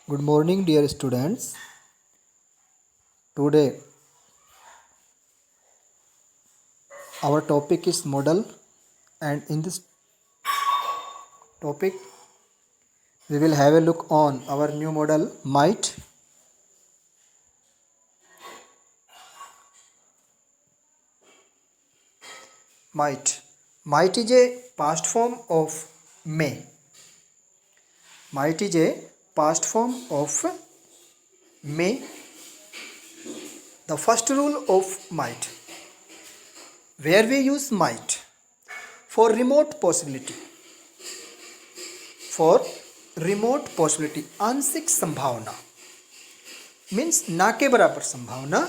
Good morning, dear students. Today, our topic is model, and in this topic, we will have a look on our new model might. Might is a past form of may. Might is a past form of may. The first rule of might, where we use might for remote possibility. For remote possibility, आंशिक संभावना means ना के बराबर संभावना.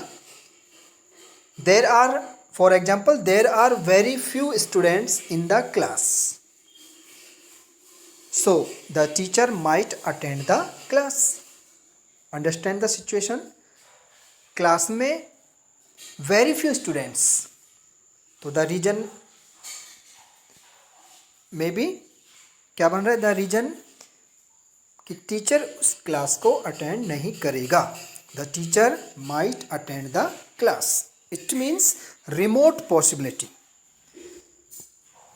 There are, for example, there are very few students in the class. So, the teacher might attend the class. Understand the situation? Class में very few students. तो the reason में भी क्या बन रहा है? द रीजन कि टीचर उस क्लास को अटेंड नहीं करेगा. The teacher might attend the class. It means remote possibility.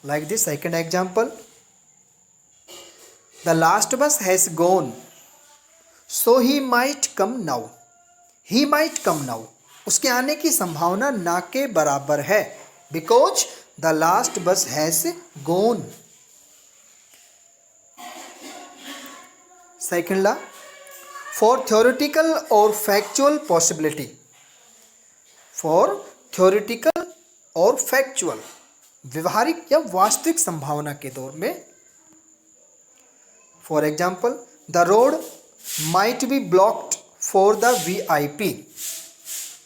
Like this second example, the last bus has gone so he might come now. He might come now, उसके आने की संभावना ना के बराबर है. Because the last bus has gone. Second law, for theoretical और factual possibility. For theoretical और फैक्चुअल, व्यवहारिक या वास्तविक संभावना के दौर में. For example, the road might be blocked for the VIP.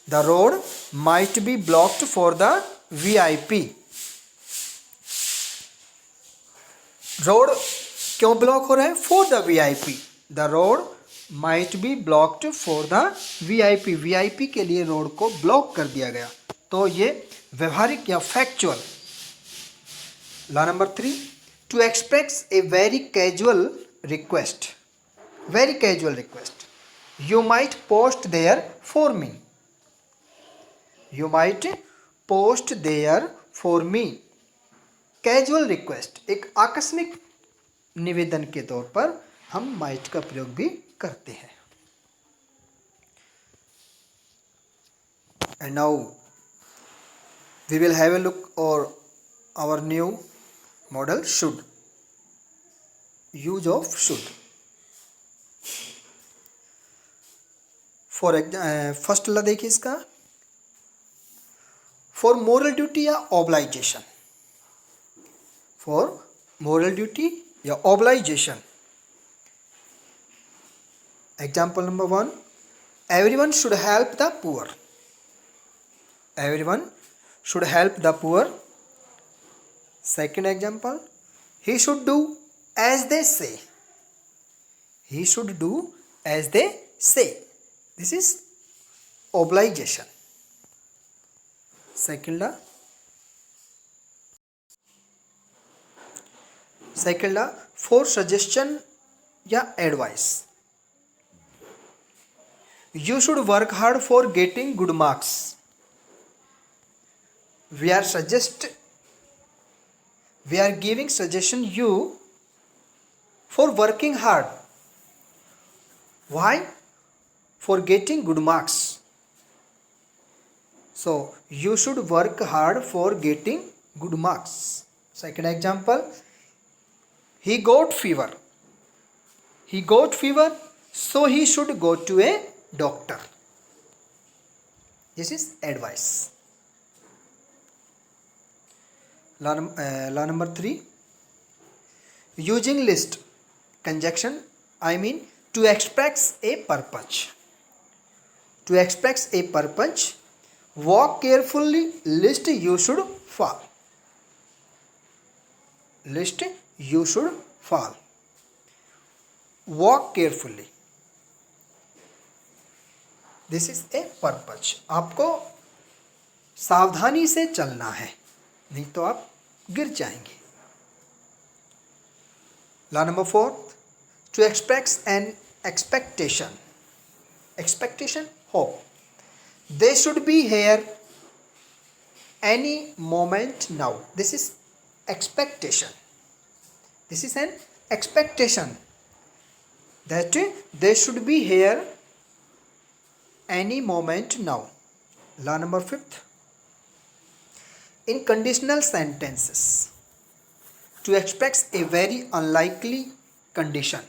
The road might be blocked for the VIP. Road क्यों ब्लॉक हो रहा है? For the VIP. The road might be blocked for the VIP. VIP के लिए road को block कर दिया गया. तो ये व्यवहारिक या factual. Law number 3, to express a very casual request. Very casual request. You might post there for me. You might post there for me. Casual request, एक आकस्मिक निवेदन के तौर पर हम माइट का प्रयोग भी करते हैं. And now we will have a look और our new model should. Use of should. For first law देखिए इसका, फॉर मोरल ड्यूटी या ऑब्लाइजेशन. फॉर मोरल ड्यूटी या obligation. Example number 1, everyone should help the poor. Everyone should help the poor. Second example, he should do as they say. He should do as they say. This is obligation. Second law, second law, for suggestion या advice. You should work hard for getting good marks. We are giving suggestion you for working hard. Why? For getting good marks. So you should work hard for getting good marks. Second example, he got fever. He got fever, so he should go to a doctor. This is advice. Law number 3, using list conjunction, I mean to express a purpose. To express a purpose, walk carefully, list you should fall. List you should fall. Walk carefully. This is a purpose. आपको सावधानी से चलना है, नहीं तो आप गिर जाएंगे. Law number 4, to express an expectation. Expectation, hope. They should be here any moment now. This is expectation. This is an expectation that they should be here any moment now. Law number 5th. In conditional sentences, to express a very unlikely condition.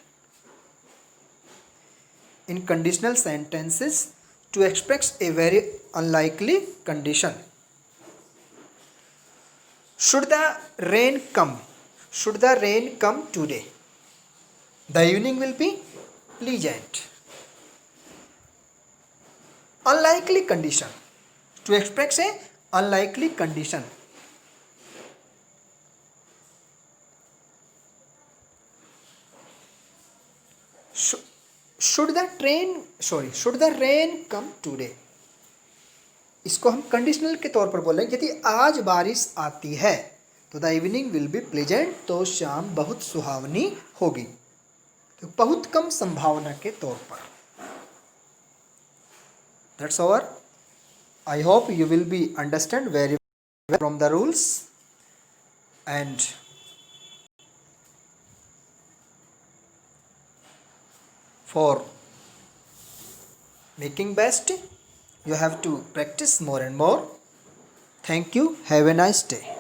In conditional sentences, to express a very unlikely condition. Should the rain come? Should the rain come today? The evening will be pleasant. Unlikely condition. To express a unlikely condition. Should the rain come today? इसको हम conditional के तौर पर बोलेंगे। यदि आज बारिश आती है तो the evening will be pleasant, तो शाम बहुत सुहावनी होगी। तो बहुत कम संभावना के तौर पर। That's hour. I hope you will be understand very well from the rules and for making best, you have to practice more and more. Thank you. Have a nice day.